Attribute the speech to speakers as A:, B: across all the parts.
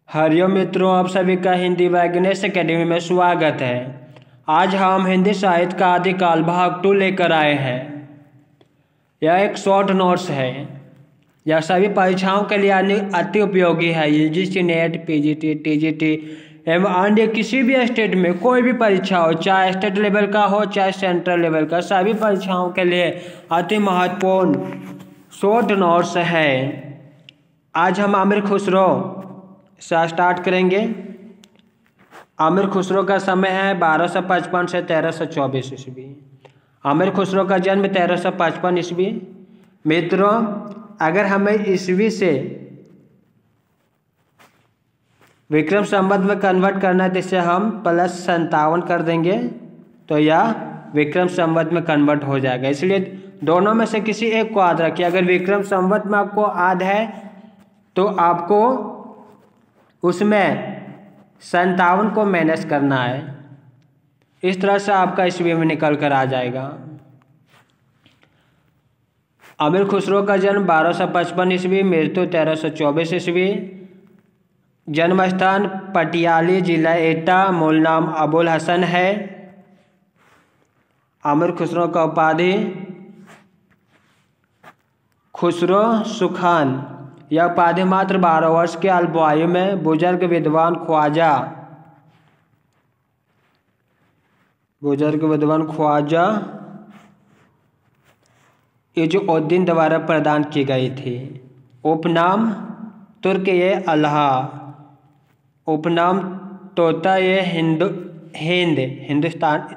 A: हरिओम मित्रों, आप सभी का हिंदी वैज्ञानिक एकेडमी में स्वागत है। आज हम हिंदी साहित्य का आदिकाल भाग 2 लेकर आए हैं। यह एक शॉर्ट नोट्स है। यह सभी परीक्षाओं के लिए अति उपयोगी है। यूजीसी नेट, पीजीटी, टीजीटी एवं अन्य किसी भी स्टेट में कोई भी परीक्षा हो, चाहे स्टेट लेवल का हो चाहे सेंट्रल लेवल का, सभी परीक्षाओं के लिए अति महत्वपूर्ण शॉर्ट नोट्स है। आज हम आमिर खुसरो से स्टार्ट करेंगे। आमिर खुसरो का समय है 1255 से 1324 ईस्वी। आमिर खुसरो का जन्म 1355 ईस्वी। मित्रों, अगर हमें ईस्वी से विक्रम संवत में कन्वर्ट करना है तो इसे हम +57 कर देंगे तो यह विक्रम संवत में कन्वर्ट हो जाएगा। इसलिए दोनों में से किसी एक को याद रखिए। अगर विक्रम संवत में आपको याद है तो आपको उसमें 57 को माइनस करना है। इस तरह से आपका ईस्वी में निकल कर आ जाएगा। आमिर खुसरो का जन्म 1255 ईस्वी, मृत्यु 1324 ईस्वी। जन्म स्थान पटियाली, जिला एटा, मूल नाम अबुल हसन है। आमिर खुसरो का उपाधि खुसरो सुखान। यह उपाधि मात्र 12 वर्ष के अल्पायु में बुजुर्ग विद्वान ख्वाजा इजुद्दीन द्वारा प्रदान की गई थी। उपनाम तुर्क ये अल्लाह, उपनाम तोता ये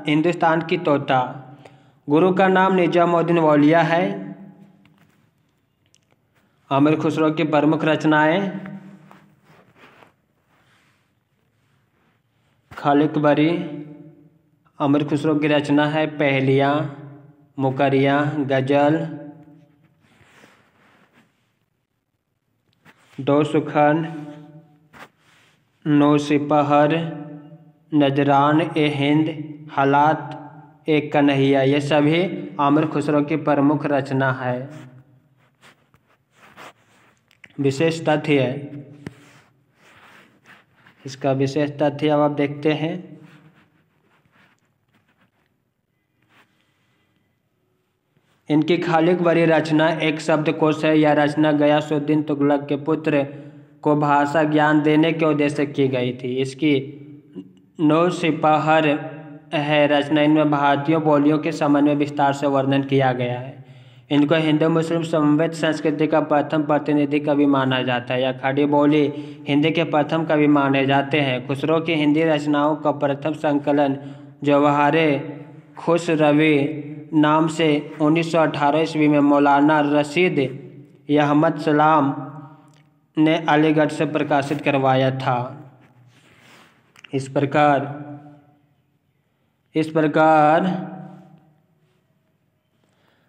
A: हिंदुस्तान की तोता। गुरु का नाम निजामुद्दीन औलिया है। आमिर खुसरो की प्रमुख रचनाएं खालिक बरी। आमिर खुसरो की रचना है पहेलियाँ, मुकरियाँ, गजल, दो सुखन, नो सिपहर, नजरान ए हिंद, हालात ए कन्हैया। ये सभी आमिर खुसरो की प्रमुख रचना है। विशेष तथ्य है, इसका विशेष तथ्य अब आप देखते हैं। इनकी खालिक बरी रचना एक शब्दकोश है। यह रचना गयासुद्दीन तुगलक के पुत्र को भाषा ज्ञान देने के उद्देश्य की गई थी। इसकी नौ सिपहर है रचना। इनमें भारतीय बोलियों के संबंध में विस्तार से वर्णन किया गया है। इनको हिंदू मुस्लिम समवेत संस्कृति का प्रथम प्रतिनिधि कवि माना जाता है। यह खड़ी बोली हिंदी के प्रथम कवि माने जाते हैं। खुसरो की हिंदी रचनाओं का प्रथम संकलन जवाहरे खुसरवी नाम से 1918 ईस्वी में मौलाना रशीद अहमद सलाम ने अलीगढ़ से प्रकाशित करवाया था। इस प्रकार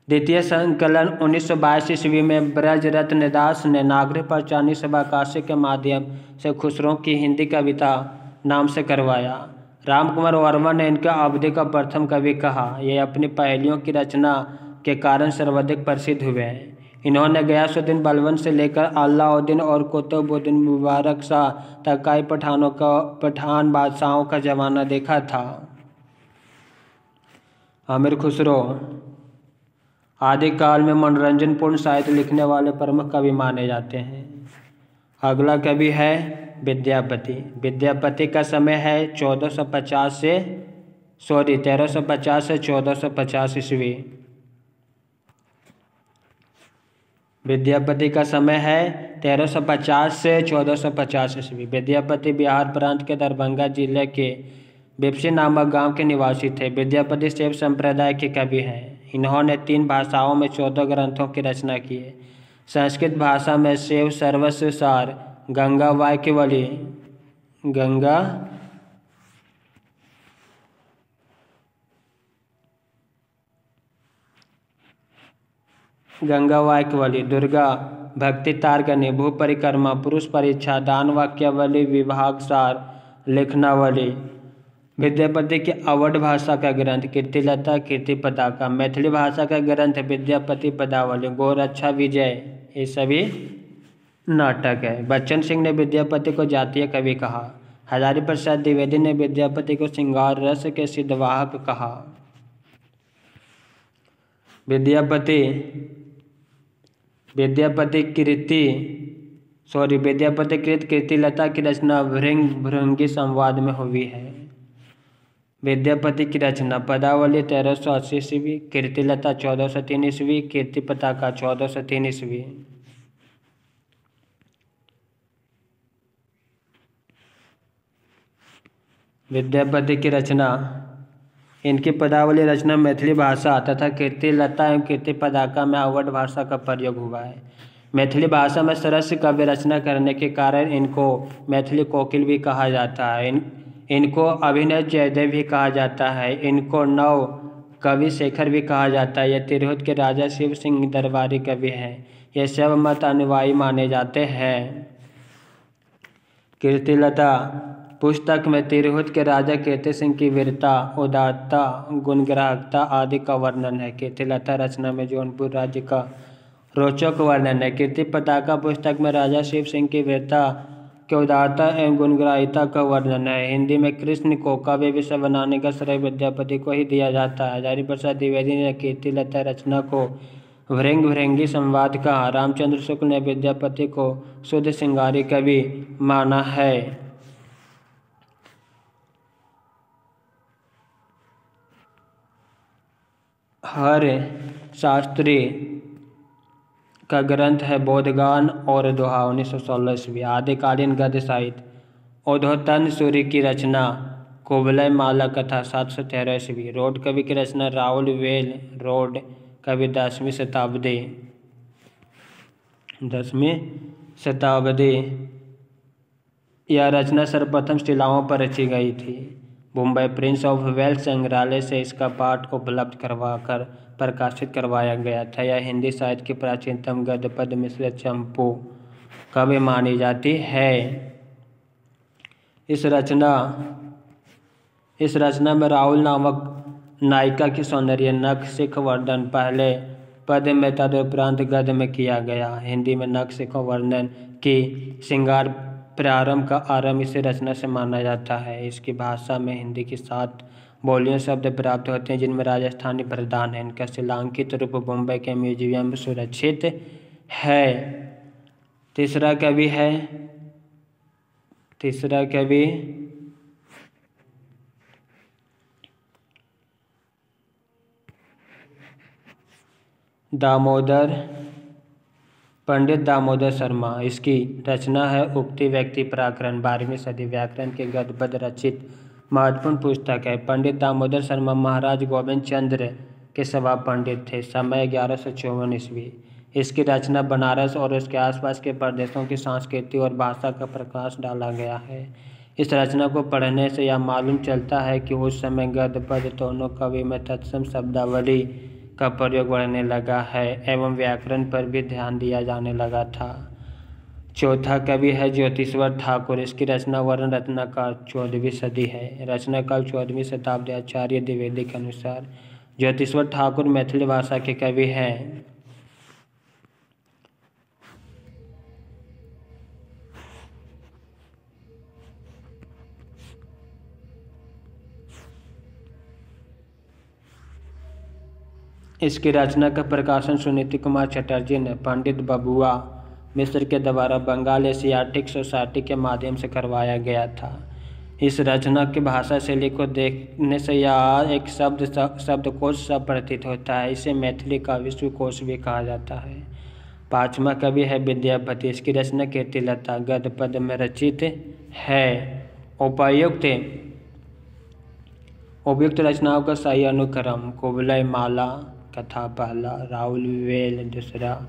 A: द्वितीय संकलन 1922 ईस्वी में ब्रजरत्न दास ने नागरिक पंचानी सभा काशी के माध्यम से खुसरो की हिंदी कविता नाम से करवाया। राम कुमार वर्मा ने इनका अवधि का प्रथम कवि कहा। ये अपनी पहेलियों की रचना के कारण सर्वाधिक प्रसिद्ध हुए हैं। इन्होंने गयासुद्दीन बलबन से लेकर अलाउद्दीन और कुतुबुद्दीन मुबारक शाह तक कई पठान बादशाहों का जमाना देखा था। आमिर खुसरो आदिकाल में मनोरंजनपूर्ण साहित्य लिखने वाले प्रमुख कवि माने जाते हैं। अगला कवि है विद्यापति। विद्यापति का समय है 1350 से 1450 ईस्वी। विद्यापति का समय है 1350 से 1450 ईस्वी। विद्यापति बिहार प्रांत के दरभंगा जिले के बिपसी नामक गांव के निवासी थे। विद्यापति शैव संप्रदाय के कवि हैं। इन्होंने 3 भाषाओं में 14 ग्रंथों की रचना की है। संस्कृत भाषा में शैव सर्वस्व सार, गंगा वाक्यवली, दुर्गा भक्ति तारगणी, भू परिक्रमा, पुरुष परीक्षा, दान वाक्यावली, विभाग सार, लेखनावली। विद्यापति की अवध भाषा का ग्रंथ कीर्तिलता, कीर्ति पताका। मैथिली भाषा का ग्रंथ विद्यापति पदावली, गोरक्षा विजय। ये सभी नाटक है। बच्चन सिंह ने विद्यापति को जातीय कवि कहा। हजारी प्रसाद द्विवेदी ने विद्यापति को श्रृंगार रस के सिद्धवाहक कहा। विद्यापति कृत कीर्तिलता की रचना भृंग भृंगी संवाद में हुई है। विद्यापति की रचना पदावली 1380 ईस्वी, कीर्तिलता 1403 ईस्वी, कीर्ति पताका 1403 ईस्वी। विद्यापति की रचना, इनकी पदावली रचना मैथिली भाषा तथा कीर्तिलता एवं कीर्ति पताका में अवध भाषा का प्रयोग हुआ है। मैथिली भाषा में सरस काव्य रचना करने के कारण इनको मैथिली कोकिल भी कहा जाता है। इनको अभिनव जयदेव भी कहा जाता है। इनको नव कवि शेखर भी कहा जाता है। यह तिरहुत के राजा शिव सिंह दरबारी कवि हैं। ये सब मत अनुयायी माने जाते हैं। कीर्तिलता पुस्तक में तिरहुत के राजा कीर्ति सिंह की वीरता, उदारता, गुणग्राहकता आदि का वर्णन है। कीर्तिलता रचना में जौनपुर राज्य का रोचक वर्णन है। कीर्ति पताका पुस्तक में राजा शिव सिंह की वीरता के उदारता एवं गुणग्राहिता का वर्णन है। हिंदी में कृष्ण को काव्य विषय बनाने का श्रेय विद्यापति को ही दिया जाता है। हजारी प्रसाद द्विवेदी ने कीर्तिलता रचना को भृंग भृंगी संवाद कहा। रामचंद्र शुक्ल ने विद्यापति को शुद्ध श्रृंगारी कवि माना है। हर शास्त्री का ग्रंथ है बोधगान और दोहा 1916 ईस्वी। आदिकालीन गद्य साहित्य उद्धोतन सूर्य की रचना कुवलय माला कथा 713 ईस्वी। रोड कवि की रचना राहुल वेल रोड कवि 10वीं शताब्दी। यह रचना सर्वप्रथम शिलाओं पर रची गई थी। मुंबई प्रिंस ऑफ वेल्स संग्रहालय से इसका पाठ उपलब्ध करवाकर प्रकाशित करवाया गया था। यह हिंदी साहित्य की प्राचीनतम गद्य पद्य मिश्रित चंपू कवि मानी जाती है। इस रचना में राहुल नामक नायिका की सौंदर्य नख शिख वर्णन पहले पद्य में तदुपरांत गद्य में किया गया। हिंदी में नख शिख वर्णन की श्रृंगार प्रारंभ का आरंभ इसी रचना से माना जाता है। इसकी भाषा में हिंदी की 7 बोलियां शब्द प्राप्त होते हैं, जिनमें राजस्थानी प्रधान है। इनका शिलांकित रूप मुंबई के म्यूजियम में सुरक्षित है। तीसरा कवि पंडित दामोदर शर्मा। इसकी रचना है उक्ति व्यक्ति प्राकरण 12वीं सदी। व्याकरण के गद्य पद्य रचित महत्वपूर्ण पुस्तक है। पंडित दामोदर शर्मा महाराज गोविंद चंद्र के सभा पंडित थे। समय 1154 ईस्वी। इसकी रचना बनारस और उसके आसपास के प्रदेशों की संस्कृति और भाषा का प्रकाश डाला गया है। इस रचना को पढ़ने से यह मालूम चलता है कि उस समय गद्य पद्य दोनों कवि में तत्सम शब्दावली का प्रयोग बढ़ने लगा है एवं व्याकरण पर भी ध्यान दिया जाने लगा था। चौथा कवि है ज्योतिश्वर ठाकुर। इसकी रचना वर्ण रत्ना का 14वीं सदी है। रचना काल 14वीं शताब्दी। आचार्य द्विवेदी के अनुसार ज्योतिश्वर ठाकुर मैथिली भाषा के कवि हैं। इसकी रचना का प्रकाशन सुनीति कुमार चटर्जी ने पंडित बबुआ मिश्र के द्वारा बंगाल एशियाटिक सोसाइटी के माध्यम से करवाया गया था। इस रचना की भाषा शैली को देखने से यह एक शब्दकोश सा प्रतीत होता है। इसे मैथिली का विश्वकोश भी कहा जाता है। 5वां कवि है विद्यापति। इसकी रचना कीर्तिलता गद्य पद्य में रचित है। उपयुक्त रचनाओं का सही अनुक्रम कुवलय माला कथा पहला, राहुल वेल दूसरा,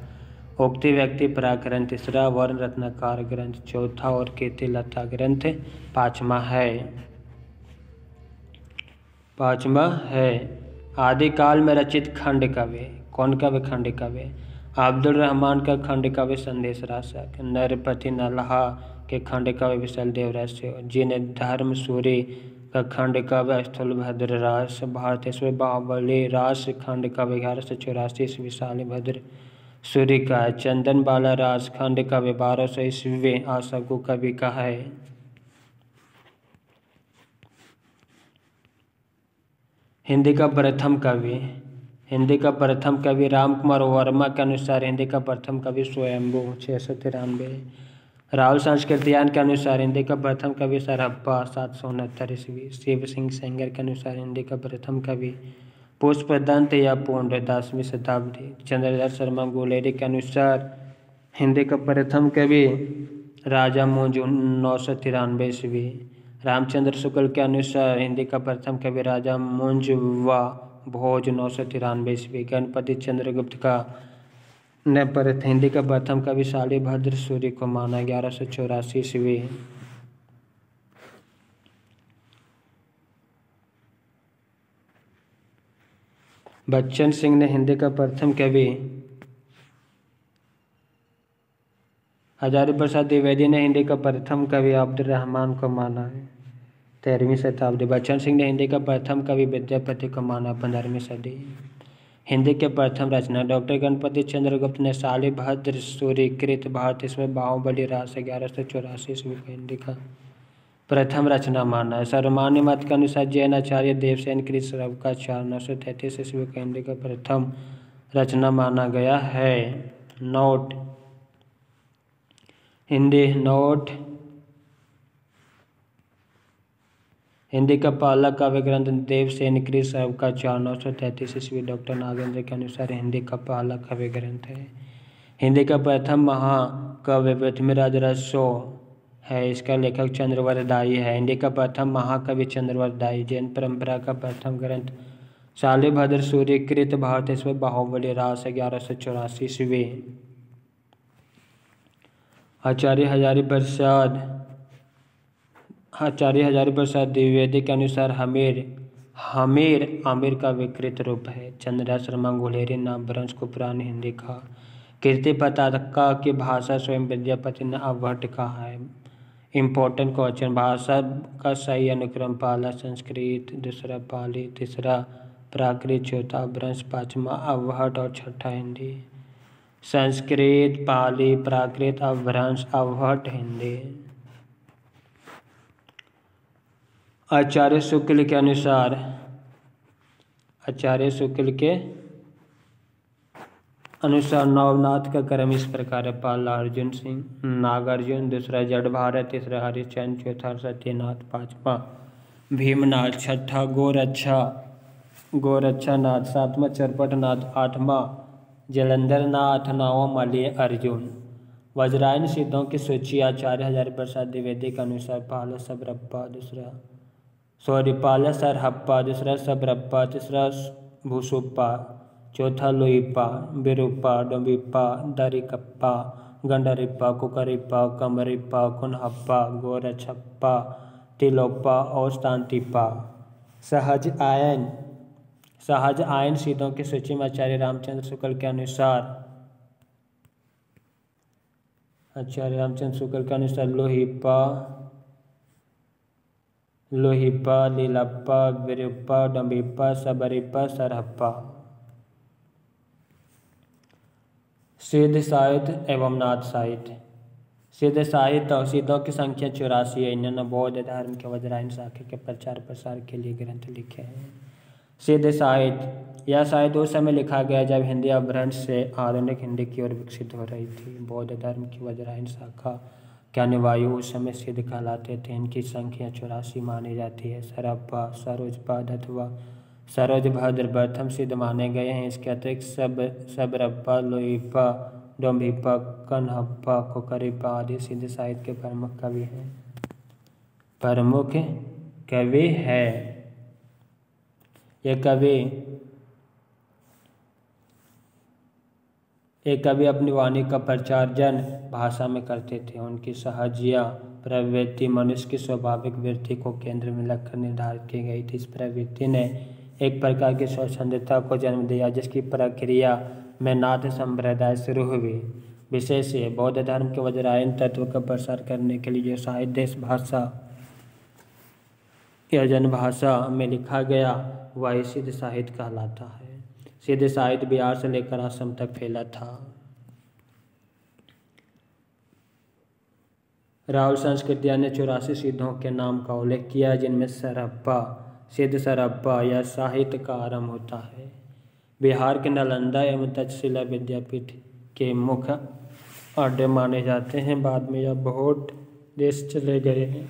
A: उक्ति व्यक्ति प्राकरण तीसरा, वर्ण रत्नाकर ग्रंथ चौथा और कीर्तिलता ग्रंथ 5वां है। आदिकाल में रचित खंड काव्य। कौन काव्य? खंड काव्य। अब्दुल रहमान का खंड काव्य संदेश राशक, नरपति नल्हा के खंड काव्य विशाल देवरस्य, जिन धर्म सूरी का खंड काव्य स्थूलभद्र रास, भारतेश्वर बाहुबली रास खंड काव्य 1184 विशाल भद्र सूर्य का है। चंदन बाला राजखंड कवि 1200 ईस्वी आशा को कवि का है। हिंदी का प्रथम कवि राम कुमार वर्मा के अनुसार हिंदी का प्रथम कवि स्वयंभू 693। राहुल संस्कृतियान के अनुसार हिंदी का प्रथम कवि सरहप्पा 769 ईस्वी। शिव सिंह सेंगर के अनुसार हिंदी का प्रथम कवि पुष्पदंत या पूर्ण 10वीं शताब्दी। चंद्रधर शर्मा गुलेरी के अनुसार हिंदी का प्रथम कवि राजा मुंज 993 ईस्वी। रामचंद्र शुक्ल के अनुसार हिंदी का प्रथम कवि राजा मुंज व भोज 993 ईस्वी। गणपति चंद्रगुप्त का हिंदी का प्रथम कवि शालिभद्र सूर्य को माना 1184 ईस्वी। बच्चन सिंह ने हिंदी का प्रथम कवि हजारी प्रसाद द्विवेदी ने हिंदी का प्रथम कवि अब्दुल रहमान को माना है 13वीं शताब्दी। बच्चन सिंह ने हिंदी का प्रथम कवि विद्यापति को माना 15वीं सदी। हिंदी के प्रथम रचना डॉक्टर गणपति चंद्रगुप्त ने शालिभद्र सूर्यकृत भारत ईश्वर बाहुबली रास 1184 ईस्वी को हिंदी का प्रथम रचना माना है। सर्वमान्य मत के अनुसार जैन आचार्य देवसेन कृत श्रवकाचार्य 933 ईस्वी को हिंदी का प्रथम रचना माना गया है। नोट हिंदी का पहला काव्य ग्रंथ देवसेन कृत श्रवकाचार्य 933 ईस्वी। डॉक्टर नागेंद्र के अनुसार हिंदी का पहला काव्य ग्रंथ है। हिंदी का प्रथम महाकाव्य पृथ्वीराज रसो है, इसका लेखक चंद्रवरदायी है। हिंदी का प्रथम महाकवि चंद्रवरदायी। जैन परंपरा का प्रथम ग्रंथ शालिभद्र सूर्यकृत भारत ईश्वर बाहुबली रास 1184 ईस्वी। आचार्य हजारी प्रसाद द्विवेदी के अनुसार आमिर का विकृत रूप है। चंद्रधर शर्मा गुलेरी नामवंश को पुरानी हिंदी का कीर्ति पताका की भाषा स्वयं विद्यापति ने अवहट कहा है। इम्पोर्टेंट क्वेश्चन, भाषा का सही अनुक्रम पहला संस्कृत, दूसरा पाली, तीसरा प्राकृत, चौथा अपभ्रंश, पांचवा अवहट और छठा हिंदी। संस्कृत, पाली, प्राकृत, अपभ्रंश, अवहट, हिंदी। आचार्य शुक्ल के अनुसार नवनाथ का क्रम इस प्रकार है। पहला अर्जुन सिंह नागार्जुन, दूसरा जड़ भारत, तीसरा हरिश्चंद्र, चौथा सत्यनाथ, पांचवा भीमनाथ, छठा गोरक्षा नाथ, सातवां चरपट नाथ, आठवां जलंधर नाथ, नौवां मलय अर्जुन। वज्रायन सिद्धों की सूची आचार्य हजारी प्रसाद द्विवेदी के अनुसार पहला सरहप्पा, दूसरा सबरप्पा, तीसरा भूसुप्पा, चौथा लोईप्पा, बिरुप्पा, डोंबिप्पा, दरिकप्पा, गंडरिप्पा, कुकरिप्पा, कमरिप्पा, कुनहप्पा, गोरछप्पा, तिलोप्पा और शांतिप्पा। सहज आयन सिद्धों की सूची में आचार्य रामचंद्र शुक्ल के अनुसार लोहिप्पा, लीलप्पा, बिरुप्पा, डोंबिप्पा, सबरिप्पा, सरहप्पा। सिद्ध साहित्य एवं नाथ साहित्य। सिद्ध साहित्य और सिद्धों की संख्या 84 है। इन्होंने बौद्ध धर्म के वज्रायन शाखा के प्रचार प्रसार के लिए ग्रंथ लिखे हैं। सिद्ध साहित्य, यह साहित्य उस समय लिखा गया जब हिंदी अपभ्रंश से आधुनिक हिंदी की ओर विकसित हो रही थी। बौद्ध धर्म की वज्रायन शाखा के अनुयायी उस समय सिद्ध कहलाते थे। इनकी संख्या 84 मानी जाती है। सरहप्पा, सरोजपाद अथवा सरोजभद्र प्रथम सिद्ध माने गए हैं। इसके अतिरिक्त सबरप्पा, लोईप्पा, डोंबिप्पा, कनहप्पा, कुकरिप्पा आदि सिद्ध साहित्य के प्रमुख कवि हैं। ये कवि अपनी वाणी का प्रचार जन भाषा में करते थे। उनकी सहजिया प्रवृत्ति मनुष्य की स्वाभाविक वृत्ति को केंद्र में रखकर निर्धारित की गई थी। इस प्रवृत्ति ने एक प्रकार की स्वच्छंदता को जन्म दिया, जिसकी प्रक्रिया में नाथ संप्रदाय शुरू हुई। विशेष ये बौद्ध धर्म के वज्रायन तत्व का प्रसार करने के लिए जो साहित्य देश भाषा या जनभाषा में लिखा गया वह सिद्ध साहित्य कहलाता है। सिद्ध साहित्य बिहार से लेकर असम तक फैला था। राहुल संस्कृतिया ने 84 सिद्धों के नाम का उल्लेख किया है, जिनमें सरहप्पा सिद्ध सरहप्पा या साहित्य का आरंभ होता है। बिहार के नालंदा एवं तक्षशिला विद्यापीठ के मुख्य अड्डे माने जाते हैं। बाद में यह बहुत देश चले गए हैं।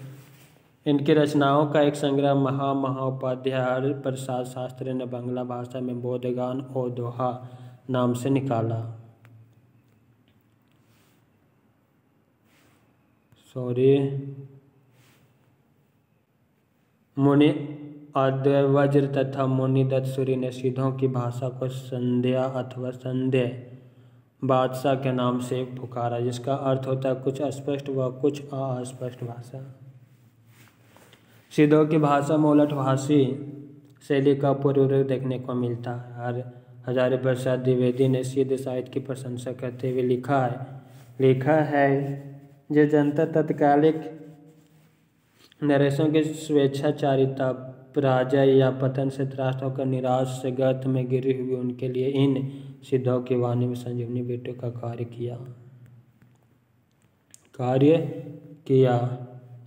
A: इनकी रचनाओं का एक संग्रह महाउपाध्याय हरि प्रसाद शास्त्री ने बांग्ला भाषा में बोधगान और दोहा नाम से निकाला। मुनि अद्वैय वज्र तथा मुनि दत्सूरि ने सिद्धों की भाषा को संध्या अथवा संध्या बादशाह के नाम से पुकारा, जिसका अर्थ होता है कुछ अस्पष्ट व कुछ अस्पष्ट भाषा। सिद्धों की भाषा में उलटभाषी शैली का पूर्वरूप देखने को मिलता है। हजारी प्रसाद द्विवेदी ने सिद्ध साहित्य की प्रशंसा करते हुए लिखा है जो जनता तत्कालिक नरेशों की स्वेच्छाचारिता, पराजय या पतन से त्रास्त होकर निराश से गर्त में गिरी हुई, उनके लिए इन सिद्धों की वाणी में संजीवनी बेटों का कार्य किया।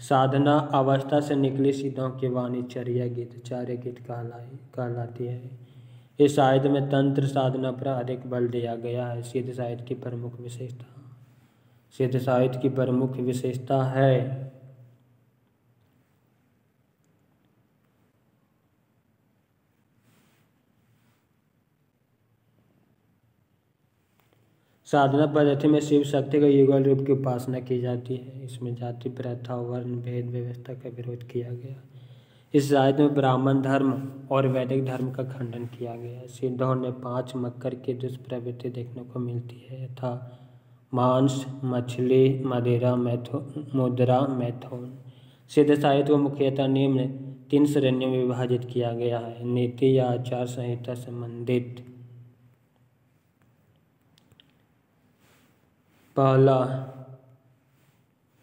A: साधना अवस्था से निकली सिद्धों की वाणी चार्य गीत कहलाती है। इस साहित्य में तंत्र साधना पर अधिक बल दिया गया है। सिद्ध साहित्य की प्रमुख विशेषता है साधना पद्धति में शिव शक्ति का युगल रूप की उपासना की जाती है। इसमें जाति प्रथा वर्ण भेद व्यवस्था का विरोध किया गया। इस साहित्य में ब्राह्मण धर्म और वैदिक धर्म का खंडन किया गया। सिद्धों ने 5 मकर की दुष्प्रवृत्ति देखने को मिलती है, यथा मांस, मछली, मदिरा, मैथुन। सिद्ध साहित्य को मुख्यतः निम्न 3 श्रेणियों में विभाजित किया गया है। नीति या आचार संहिता संबंधित, पहला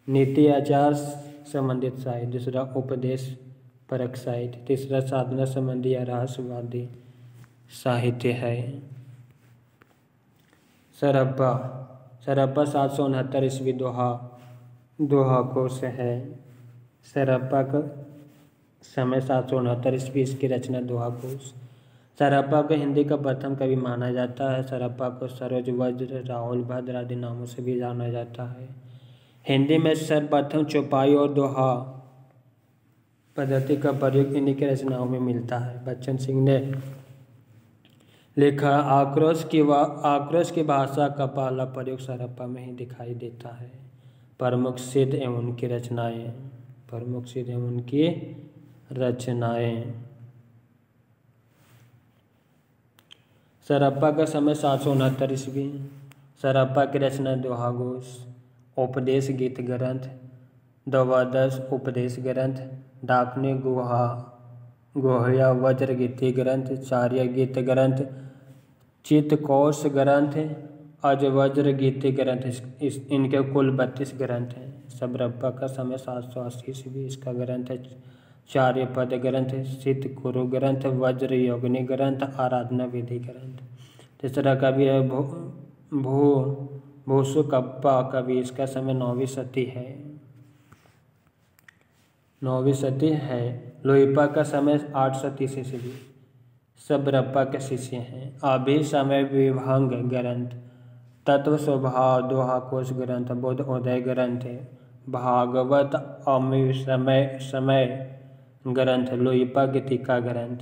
A: नीति आचार संबंधित साहित्य, दूसरा उपदेश परक साहित्य, तीसरा साधना संबंधी या रहस्यवादी साहित्य है। सरहप्पा 769 ईस्वी दोहा कोश है। सरहप्पा का समय 769 ईस्वी, इसकी रचना दोहा कोश। सरहप्पा को हिंदी का प्रथम कवि माना जाता है। सरहप्पा को सरोज, वज्र, राहुल, भद्र आदि नामों से भी जाना जाता है। हिंदी में सर्वप्रथम चौपाई और दोहा पद्धति का प्रयोग इन्हीं की रचनाओं में मिलता है। बच्चन सिंह ने लिखा, आक्रोश की भाषा का पहला प्रयोग सरहप्पा में ही दिखाई देता है। प्रमुख सिद्ध एवं उनकी रचनाएं। सरहप्पा का समय 769 ईस्वी। सरहप्पा की रचना दोहा घोष, उपदेश गीत ग्रंथ, द्वादश उपदेश ग्रंथ, डाकनी गुह्या वज्र गीति ग्रंथ, चार्य गीत ग्रंथ, चित्तकोश ग्रंथ, अजवज्र गीति ग्रंथ, इनके कुल 32 ग्रंथ हैं। सरहप्पा का समय 780 ईस्वी। इसका ग्रंथ है चार्य पद ग्रंथ, सिद्ध कुरु ग्रंथ, वज्र योगिनी ग्रंथ, आराधना विधि ग्रंथ। तीसरा कवि है भूसुकप्पा कवि, इसका समय 9वीं सदी है। लोईपा का समय 830 ईस्वी। सरहप्पा के शिष्य हैं। अभिसमय विभंग ग्रंथ, तत्व स्वभाव दोहा कोश ग्रंथ, बोध उदय ग्रंथ, भागवत समय ग्रंथ, लोईपा गीतिका ग्रंथ।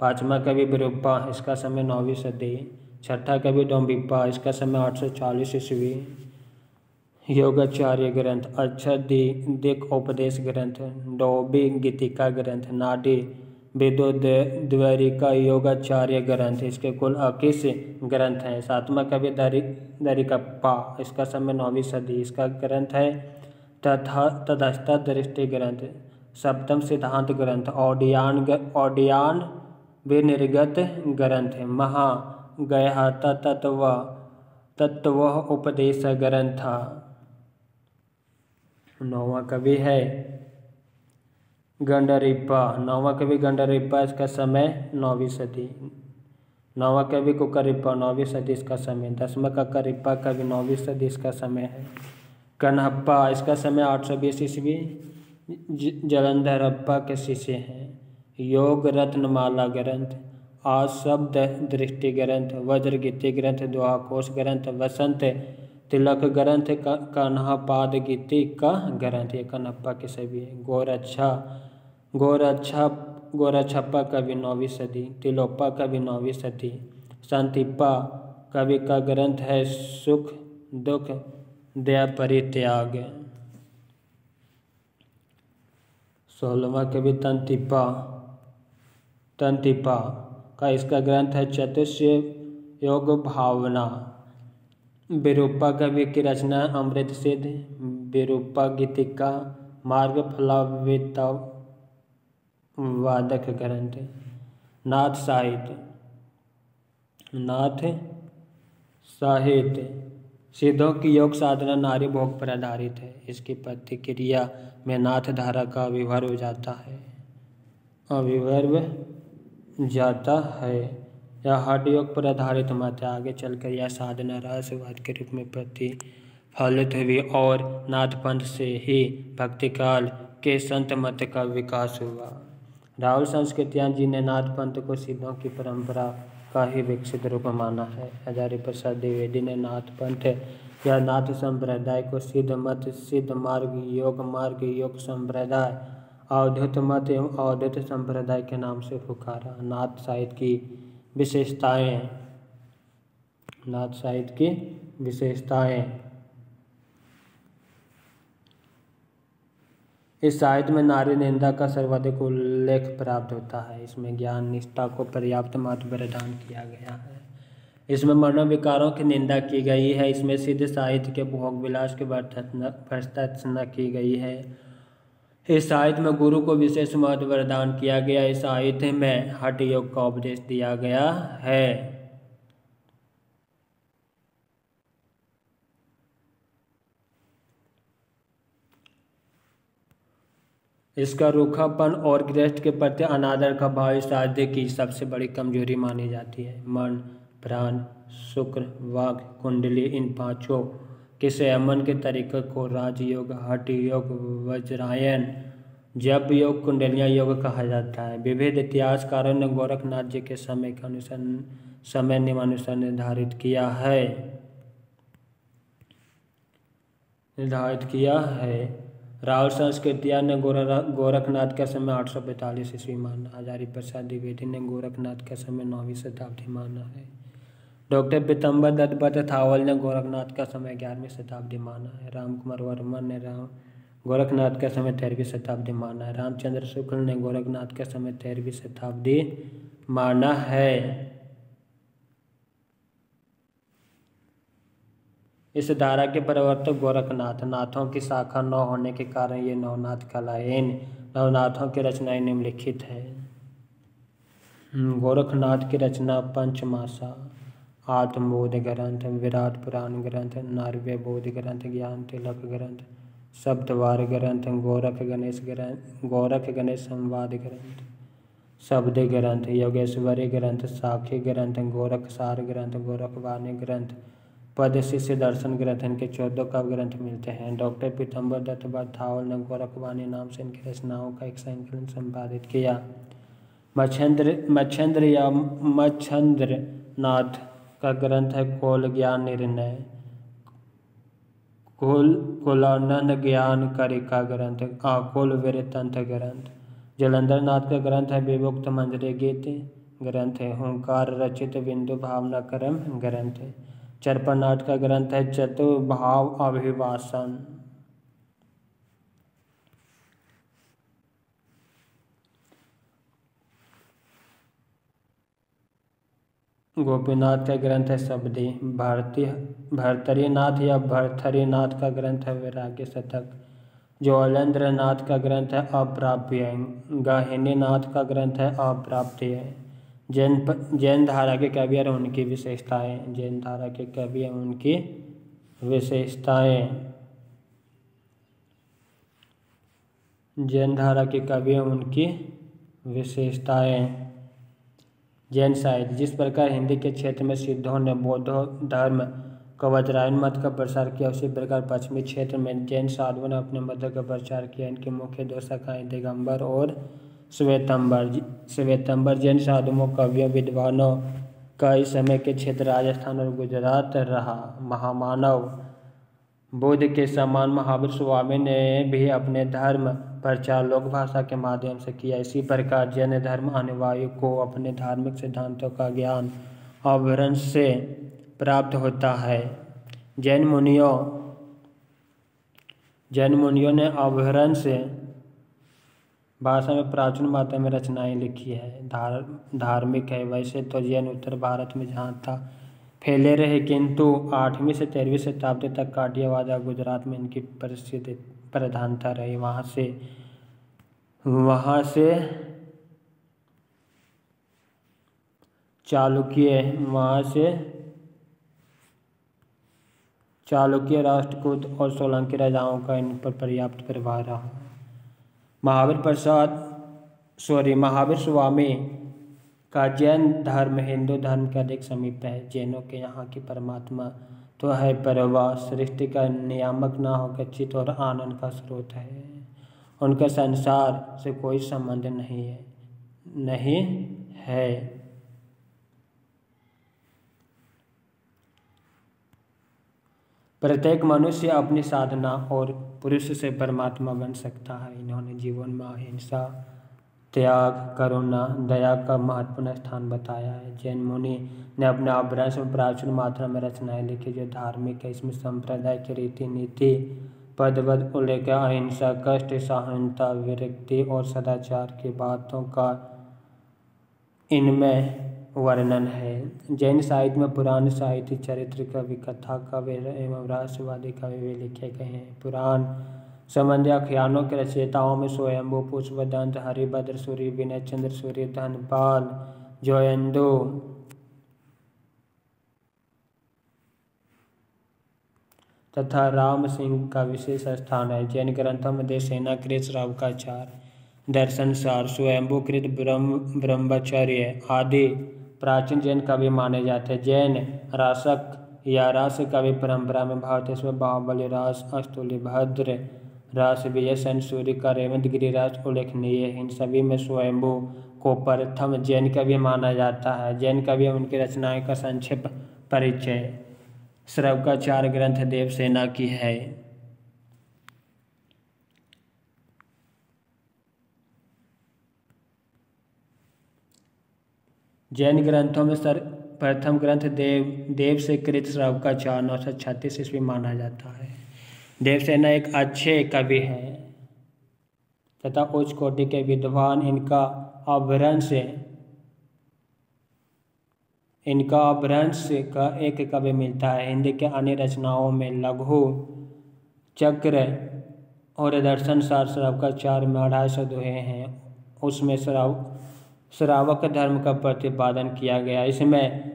A: 5वां कवि विरूपा, इसका समय 9वीं सदी। 6ठा कवि डोंबिप्पा, इसका समय 840 ईस्वी। योगाचार्य ग्रंथ, दिक उपदेश ग्रंथ, डोबी गीतिका ग्रंथ, नाडी विदोद्वैरिका योगाचार्य ग्रंथ, इसके कुल 21 ग्रंथ हैं। 7वां कवि दरिकप्पा, इसका समय 9वीं सदी। इसका ग्रंथ है तटस्थ दृष्टि ग्रंथ। 7वां सिद्धांत ग्रंथ, औडियान विनिर्गत ग्रंथ, महागह्यता तत्व उपदेश ग्रंथ। 9वां कवि है गंडरिप्पा। 9वां कवि गंडरिप्पा, इसका समय 9वीं सदी। 9वां कवि कुकरिप्पा, 9वीं सदी इसका समय। 10वां ककरिप्पा कवि, 9वीं सदी इसका समय है। कन्हप्पा, इसका समय 820 ईस्वी, जलंधरप्पा के शिष्य हैं। योग रत्नमाला ग्रंथ, आशब्द दृष्टि ग्रंथ, वज्रगीति ग्रंथ, दोहाकोश ग्रंथ, वसंत तिलक ग्रंथ, कन्हापाद गीति का ग्रंथ, ये कन्हप्पा के सभी है। गोरक्षप्पा कवि 9वीं सदी, तिलोप्पा कवि 9वीं सदी, शांतिप्पा कवि का ग्रंथ है सुख दुख दया परित्याग। 16वां कवि तंतिप्पा का इसका ग्रंथ है चतुष्य योग भावना। विरूपा कवि की रचना अमृत सिद्ध, विरूपा गीतिका, मार्ग फलावितवादक ग्रंथ। नाथ साहित्य सिद्धों की योग साधना नारी भोग पर आधारित है। इसकी प्रतिक्रिया में नाथ धारा का अविर्भाव जाता है। यह हठ योग पर आधारित मत है। आगे चलकर यह साधना रहस्यवाद के रूप में प्रतिफलित हुई और नाथपंथ से ही भक्तिकाल के संत मत का विकास हुआ। राहुल संस्कृत्यान जी ने नाथपंथ को सिद्धों की परंपरा का ही विकसित रूप माना है। हजारी प्रसाद द्विवेदी ने नाथपंथ या नाथ संप्रदाय को सिद्ध मत, सिद्ध मार्ग, योग संप्रदाय, अवधूत मत एवं अवधूत संप्रदाय के नाम से पुकारा। नाथ साहित्य की विशेषताएं, इस साहित्य में नारी निंदा का सर्वाधिक उल्लेख प्राप्त होता है। इसमें ज्ञान निष्ठा को पर्याप्त महत्व प्रदान किया गया है। इसमें मनोविकारों की निंदा की गई है। इसमें सिद्ध साहित्य के भोग विलास की भर्त्सना की गई है। इस साहित्य में गुरु को विशेष महत्व प्रदान किया गया। इस साहित्य में हठ योग का उपदेश दिया गया है। इसका रूखापन और गृहस्थ के प्रति अनादर का भाव इस साहित्य की सबसे बड़ी कमजोरी मानी जाती है। मन, प्राण, शुक्र, वाक, कुंडली, इन पांचों के संयमन के तरीके को राजयोग, हठ योग, वज्रायन, जप योग, कुंडलियां योग कहा जाता है। विविध इतिहासकारों ने गोरखनाथ जी के समय के समय निम्नानुसार निर्धारित किया है। राहुल संस्कृतियान ने गोरखनाथ का समय 845 ईस्वी माना। हजारी प्रसाद द्विवेदी ने गोरखनाथ का समय 9वीं शताब्दी माना है। डॉक्टर पीतम्बर दत्त थावल ने गोरखनाथ का समय 11वीं शताब्दी माना है। रामकुमार वर्मा ने गोरखनाथ का समय 13वीं शताब्दी माना है। रामचंद्र शुक्ल ने गोरखनाथ का समय 13वीं शताब्दी माना है। इस धारा के प्रवर्तक गोरखनाथ, नाथों की शाखा 9 होने के कारण ये नवनाथ कहलाए। इन नवनाथों की रचनाएं निम्नलिखित है। गोरखनाथ की रचना पंचमासा, आत्मबोध ग्रंथ, विराट पुराण ग्रंथ, नारव्य बोध ग्रंथ, ज्ञान तिलक ग्रंथ, सप्तवार ग्रंथ, गोरख गणेश संवाद ग्रंथ, शब्द ग्रंथ, योगेश्वरी ग्रंथ, साखी ग्रंथ, गोरखसार ग्रंथ, गोरखवाणी ग्रंथ, पद शिष्य दर्शन ग्रंथ, इनके 14 काव्य ग्रंथ मिलते हैं। डॉक्टर पीतम्बर दत्त थावल ने गोरखवाणी नाम से इनकी रचनाओं का एक संकलन संपादित किया। मच्छेंद्र या मच्छंद्र नाथ का ग्रंथ है कोल ज्ञान निर्णय, कुलानंद ज्ञान कारिका ग्रंथ, आकुल वीरतंत्र ग्रंथ। जलंधर नाथ का ग्रंथ है विमुक्त मंजरी गीत ग्रंथ है। हुंकार रचित बिंदु भावनाक्रम ग्रंथ है। चरपनाट का ग्रंथ है चतुर्भाव अभिभाषण। गोपीनाथ का ग्रंथ है शबदी। भर्तरीनाथ या भर्तरीनाथ का ग्रंथ है वैराग्य शतक। ज्वालेंद्र नाथ का ग्रंथ है अप्राप्य। गाहिनीनाथ का ग्रंथ है अप्राप्य। जैन धारा के कवि और उनकी विशेषताएं। जैन धारा के कवि और उनकी विशेषताएं। जैन धारा के कवि और उनकी विशेषताएं। जैन साहित्य, जिस प्रकार हिंदी के क्षेत्र में सिद्धों ने बौद्ध धर्म कवचरायन मत का प्रसार किया। उसी प्रकार पश्चिमी क्षेत्र में जैन साधुओं ने अपने मत का प्रचार किया। इनकी मुख्य दो शाखाएं दिगंबर और श्वेतंबर जैन साधुओं, कवियों, विद्वानों का इस समय के क्षेत्र राजस्थान और गुजरात रहा। महामानव बुद्ध के समान महावीर स्वामी ने भी अपने धर्म प्रचार लोक भाषा के माध्यम से किया। इसी प्रकार जैन धर्म अनुयायियों को अपने धार्मिक सिद्धांतों का ज्ञान अपभ्रंश से प्राप्त होता है। जैन मुनियों ने अपभ्रंश भाषा में प्राचीन मात्रा में रचनाएं लिखी है। धार्मिक है। वैसे तो जैन उत्तर भारत में जहाँ था फैले रहे, किंतु 8वीं से 13वीं शताब्दी तक काठियावाड़ और गुजरात में इनकी प्रसिद्ध प्रधानता रही। वहाँ से चालुक्य, राष्ट्रकूट और सोलंकी राजाओं का इन पर पर्याप्त प्रभाव रहा। महावीर स्वामी का जैन धर्म हिंदू धर्म के अधिक समीप है। जैनों के यहाँ की परमात्मा तो है, पर वह सृष्टि का नियामक न होकर चित्त और आनंद का स्रोत है। उनका संसार से कोई संबंध नहीं है। प्रत्येक मनुष्य अपनी साधना और पुरुष से परमात्मा बन सकता है। इन्होंने जीवन में अहिंसा, त्याग, करुणा, दया का महत्वपूर्ण स्थान बताया है। जैन मुनि ने अपने अपभ्रंश में प्राचीन मात्रा में रचनाएं लिखी जो धार्मिक है। इसमें संप्रदाय की रीति नीति, पदवद उल्लेख, अहिंसा, कष्ट सहनता, विरक्ति और सदाचार की बातों का इनमें वर्णन है। जैन साहित्य में पुराण साहित्य, चरित्र कवि, कथा कवि एवं रहस्यवादी कवि भी लिखे गए हैं। पुराण संबंधी आख्यानों के रचयिताओं में स्वयंभू, पुष्पदंत, हरिभद्र सूरि, विनय चंद्र सूरि, धनपाल, जोयंदु तथा राम सिंह का विशेष स्थान है। जैन ग्रंथों में देवसेना कृत, श्रावकाचार, दर्शन सार, स्वयंभू कृत, ब्रह्मचर्य आदि प्राचीन जैन कवि माने जाते हैं। जैन रासक या रास कवि परंपरा में भारतेश्वर, बाहुबली रास, अस्तुलिभद्र रास, विजय सेन सूर्य का रेवंत गिरिराज उल्लेखनीय है। इन सभी में स्वयंभू को प्रथम जैन कवि माना जाता है। जैन कवि उनकी रचनाएं का संक्षिप्त परिचय। श्रवकाचार ग्रंथ देवसेना की है। जैन ग्रंथों में प्रथम ग्रंथ देव से कृत श्रवकाचार 936 ईस्वी माना जाता है। देवसेना एक अच्छे कवि हैं तथा उच्च कोटि के विद्वान। इनका अपभ्रंश का एक कवि मिलता है। हिंदी के अन्य रचनाओं में लघु चक्र और दर्शन सार, श्रवकाचार में 250 दोहे हैं। उसमें श्रावक धर्म का प्रतिपादन किया गया। इसमें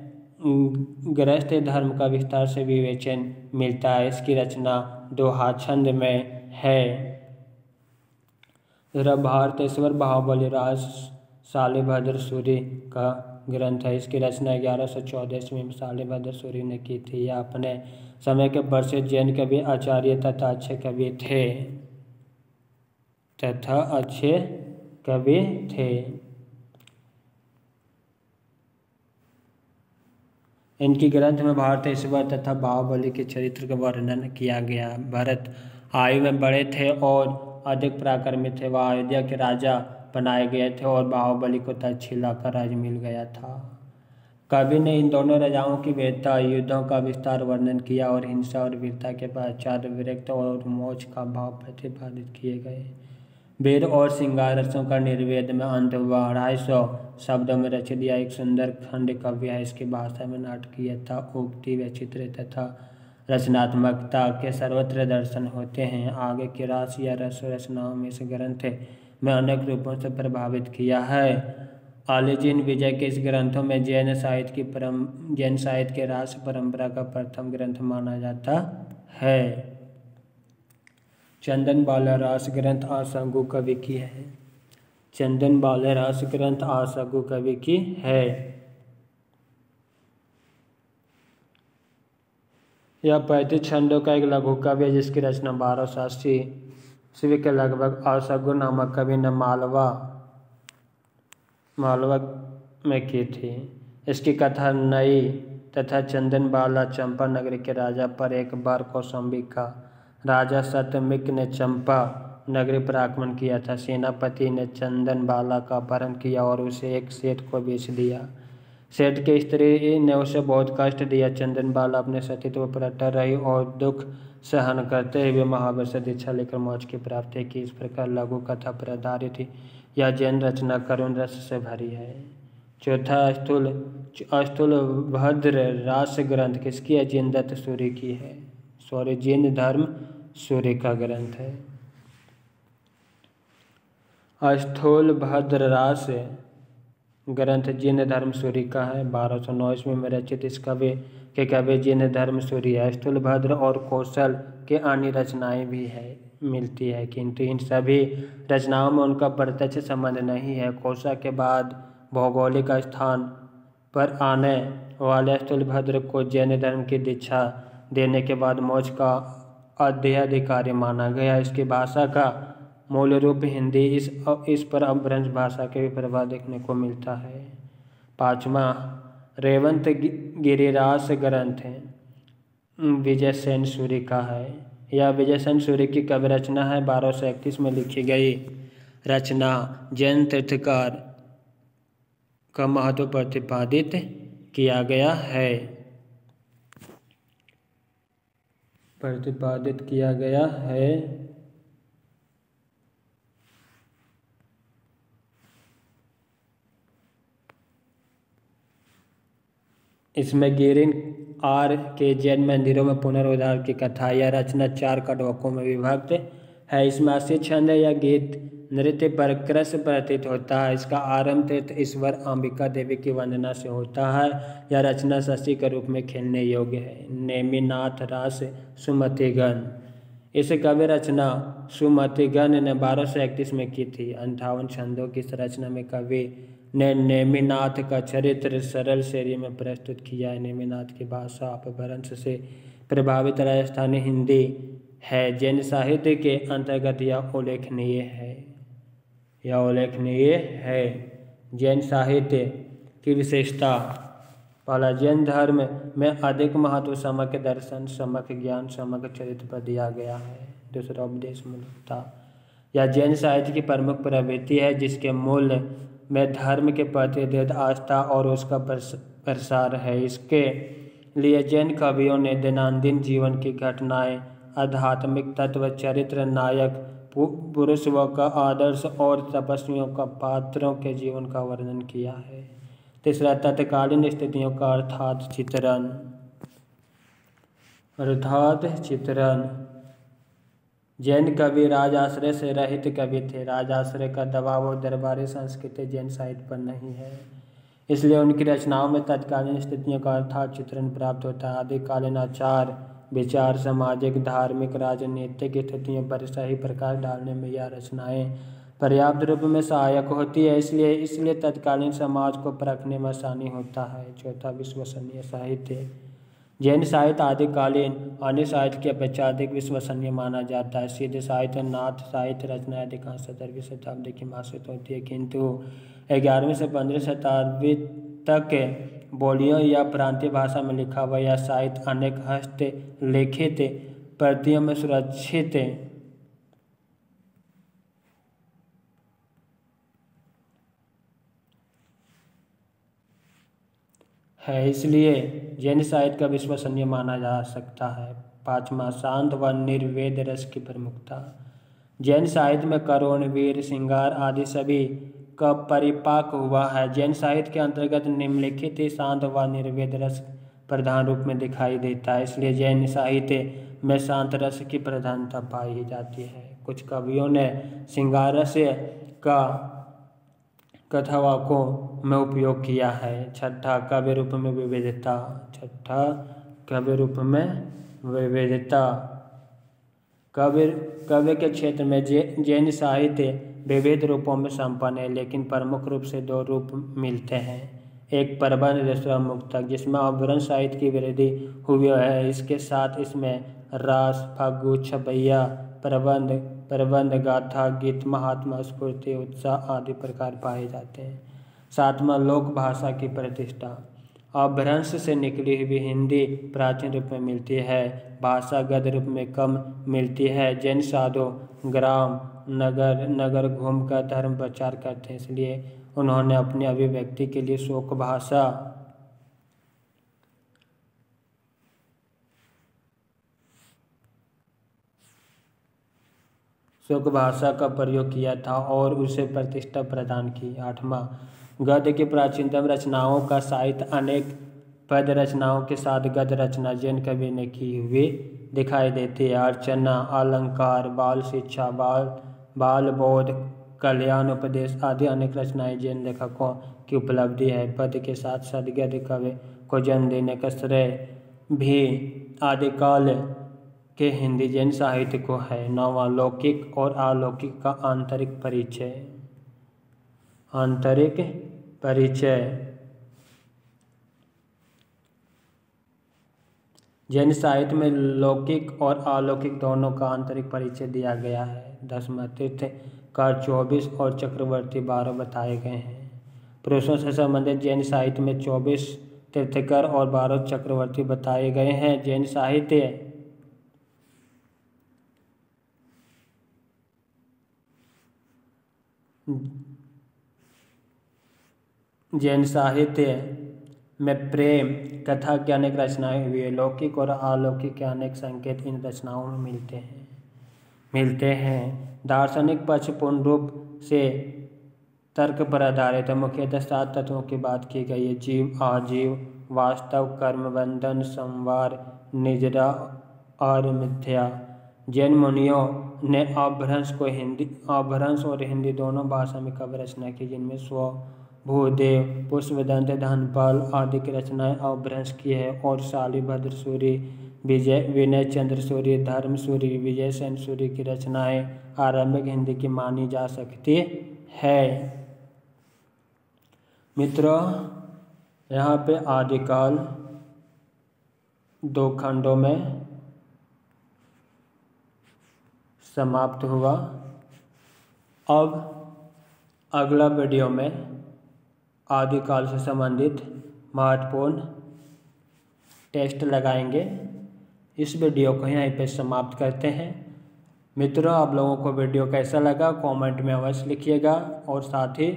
A: गृहस्थ धर्म का विस्तार से विवेचन मिलता है। इसकी रचना दोहा छंद में है। भारतेश्वर बाहुबली रास शालिभद्र सूरि का ग्रंथ है। इसकी रचना 1114 ईस्वी में शालिभद्र सूरि ने की थी। यह अपने समय के प्रसिद्ध जैन कवि, आचार्य तथा अच्छे कवि थे। इनकी ग्रंथ में भारतेश्वर तथा बाहुबली के चरित्र का वर्णन किया गया। भरत आयु में बड़े थे और अधिक पराक्रमी थे। वह अयोध्या के राजा बनाए गए थे और बाहुबली को तक्षशिला का राज्य मिल गया था। कवि ने इन दोनों राजाओं की वीरता, युद्धों का विस्तार वर्णन किया और हिंसा और वीरता के पश्चात विरक्त और मोक्ष का भाव प्रतिपादित किए गए। वीर और श्रृंगार रसों का निर्वेद में अंत हुआ। 250 शब्दों में रचित यह एक सुंदर खंड काव्य है। इसकी भाषा में नाटकीयता, उक्ति, वैचित्र्य तथा रचनात्मकता के सर्वत्र दर्शन होते हैं। आगे की रास या रचनाओं में इस ग्रंथ में अनेक रूपों से प्रभावित किया है। अलीजीन विजय के इस ग्रंथों में जैन साहित्य के रास परंपरा का प्रथम ग्रंथ माना जाता है। चंदन बाला रास ग्रंथ आसागु कवि की है। चंदन बाला रास ग्रंथ आसागु कवि की है। यह 35 छंदों का एक लघु काव्य है जिसकी रचना 1280 ईस्वी के लगभग अवसगुण नामक कवि ने मालवा में की थी। इसकी कथा नई तथा चंदन बाला चंपा नगरी के राजा पर एक बार कौशाम्बी का राजा सत्यमिक ने चंपा नगरी पर आक्रमण किया था। सेनापति ने चंदन बाला का अपहरण किया और उसे एक सेठ को बेच दिया। सेठ की स्त्री ने उसे बहुत कष्ट दिया। चंदन बाला अपने सतीत्व पर अटल रही और दुख सहन करते हुए महावीर से दीक्षा लेकर मोक्ष की प्राप्ति की। इस प्रकार लघु कथा पर आधारित यह जैन रचना करुण रस से भरी है। चौथा स्थूल भद्र रास ग्रंथ किसकी है? जिन दत्त सूर्य की है। जिन धर्म सूर्य का ग्रंथ है। स्थूल भद्र रास ग्रंथ जिन धर्म सूर्य का है। 1209 ईस्वी में रचित इस कवि जिन धर्म सूर्य है। स्थूल भद्र और कौशल के अन्य रचनाएं भी मिलती है, किंतु इन सभी रचनाओं में उनका प्रत्यक्ष संबंध नहीं है। कौशल के बाद भौगोलिक स्थान पर आने वाले स्थूल भद्र को जैन धर्म की दीक्षा देने के बाद मोक्ष का अधिकारी माना गया। इसकी भाषा का मूल रूप हिंदी, इस पर अपभ्रंश भाषा के भी प्रभाव देखने को मिलता है। पांचवा रेवंत गिरिरास ग्रंथ विजय सेन सूर्य का है। यह विजय सेन सूर्य की कवि रचना है। 1231 में लिखी गई रचना जैन तीर्थकार का महत्व प्रतिपादित किया गया है। इसमें गिरिन आर के जैन मंदिरों में पुनरुद्धार की कथा। यह रचना 4 कटवकों में विभक्त है। इसमें 80 छंद या गीत नृत्य प्रकृष प्रतीत होता है। इसका आरंभ तीर्थ ईश्वर अंबिका देवी की वंदना से होता है। यह रचना शशि के रूप में खेलने योग्य है। नेमिनाथ रास सुमतिगण। इस कवि रचना सुमतिगण ने 1231 में की थी। 58 छंदों की इस रचना में कवि ने नेमिनाथ का चरित्र सरल शैली में प्रस्तुत किया है। नेमिनाथ की भाषा अपभ्रंश से प्रभावित राजस्थानी हिंदी है। जैन साहित्य के अंतर्गत यह उल्लेखनीय है। जैन साहित्य की विशेषता: पहला, जैन धर्म में अधिक महत्व समग्र दर्शन, समग्र ज्ञान, समग्र चरित्र पर दिया गया है। दूसरा, उपदेश मूलकता। यह जैन साहित्य की प्रमुख प्रवृत्ति है जिसके मूल में धर्म के प्रति दृढ़ आस्था और उसका प्रसार है। इसके लिए जैन कवियों ने दैनंदिन जीवन की घटनाएं, आध्यात्मिक तत्व, चरित्र, नायक पुरुष व का आदर्श और तपस्वियों का पात्रों के जीवन का वर्णन किया है। तीसरा, तत्कालीन स्थितियों का अर्थात चित्रण। जैन कवि राजाश्रय से रहित कवि थे। राजाश्रय का दबाव और दरबारी संस्कृति जैन साहित्य पर नहीं है, इसलिए उनकी रचनाओं में तत्कालीन स्थितियों का अर्थात चित्रण प्राप्त होता है। आदिकालीन आचार विचार, सामाजिक, धार्मिक, राजनीतिक स्थितियों पर सही प्रकाश डालने में यह रचनाएं पर्याप्त रूप में सहायक होती है। इसलिए तत्कालीन समाज को परखने में आसानी होता है। चौथा, विश्वसनीय साहित्य। जैन साहित्य आदिकालीन अन्य साहित्य की अपेक्षा अधिक विश्वसनीय माना जाता है। सिद्ध साहित्य, नाथ साहित्य रचनाएं अधिकांश 17वीं शताब्दी की मासिक होती है, किंतु 11वीं से 15वीं शताब्दी तक बोलियों या प्रांतीय भाषा में लिखा हुआ यह साहित्य अनेक हस्तलिखित प्रतियों में सुरक्षित है, इसलिए जैन साहित्य का विश्वसनीय माना जा सकता है। पांचवा, शांत व निर्वेद रस की प्रमुखता। जैन साहित्य में करुण, वीर, श्रृंगार आदि सभी का परिपाक हुआ है। जैन साहित्य के अंतर्गत निम्नलिखित ही शांत व निर्वेद रस प्रधान रूप में दिखाई देता है, इसलिए जैन साहित्य में शांत रस की प्रधानता पाई जाती है। कुछ कवियों ने श्रृंगार रस का कथावाकों में उपयोग किया है। छठा, काव्य रूप में विविधता। काव्य के क्षेत्र में जैन साहित्य विविध रूपों में संपन्न है, लेकिन प्रमुख रूप से 2 रूप मिलते हैं। एक प्रबंध दूसरा मुक्तक, जिसमें अपभ्रंश साहित्य की वृद्धि हुई है। इसके साथ इसमें रास, फागु, छपैया, प्रबंध, गाथा, गीत, महात्मा, स्फूर्ति, उत्साह आदि प्रकार पाए जाते हैं। सातवां, लोक भाषा की प्रतिष्ठा। अपभ्रंश से निकली हुई हिंदी प्राचीन रूप में मिलती है, भाषा गद्य रूप में कम मिलती है। जैन साधु ग्राम नगर घूमकर धर्म प्रचार करते हैं, इसलिए उन्होंने अपनी अभिव्यक्ति के लिए शोक भाषा का प्रयोग किया था और उसे प्रतिष्ठा प्रदान की। आठवां, गद्य की प्राचीनतम रचनाओं का साहित्य अनेक पद्य रचनाओं के साथ गद्य रचना जैन कवि ने की हुई दिखाई देती है। अर्चना, अलंकार, बाल शिक्षा, बाल बोध, कल्याण उपदेश आदि अनेक रचनाएं जैन लेखकों की उपलब्धि है। पद्य के साथ सदगद्य कवि को जन्म देने का श्रेय भी आदिकाल के हिंदी जैन साहित्य को है। नौवां, लौकिक और अलौकिक का आंतरिक परिचय। जैन साहित्य में लौकिक और अलौकिक दोनों का आंतरिक परिचय दिया गया है। 10वां, तीर्थकर 24 और चक्रवर्ती 12 बताए गए हैं। पुरुषों से संबंधित जैन साहित्य में 24 तीर्थकर और 12 चक्रवर्ती बताए गए हैं। जैन साहित्य में प्रेम कथा की अनेक रचनाएं हुई है। लौकिक और अलौकिक के अनेक संकेत इन रचनाओं में मिलते हैं। दार्शनिक पक्ष पूर्ण रूप से तर्क पर आधारित है। मुख्यतः 7 तत्वों की बात की गई है: जीव, अजीव, वास्तव, कर्म, बंधन, संवार, निजरा और मिथ्या। जैन मुनियों ने अपभ्रंश और हिंदी दोनों भाषा में काव्य रचना की, जिनमें स्व, भूदेव, पुष्पदंत, धनपाल आदि की रचनाएं अपभ्रंश की है। और शालिभद्र सूरि, विनय चंद्र सूरि, धर्म सूरि, विजय सेन सूरि की रचनाएं आरंभिक हिंदी की मानी जा सकती है। मित्रों, यहाँ पे आदिकाल 2 खंडों में समाप्त हुआ। अब अगला वीडियो में आदिकाल से संबंधित महत्वपूर्ण टेस्ट लगाएंगे। इस वीडियो को यहीं पे समाप्त करते हैं। मित्रों, आप लोगों को वीडियो कैसा लगा कमेंट में अवश्य लिखिएगा और साथ ही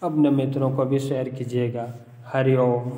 A: अपने मित्रों को भी शेयर कीजिएगा। हरि ओम।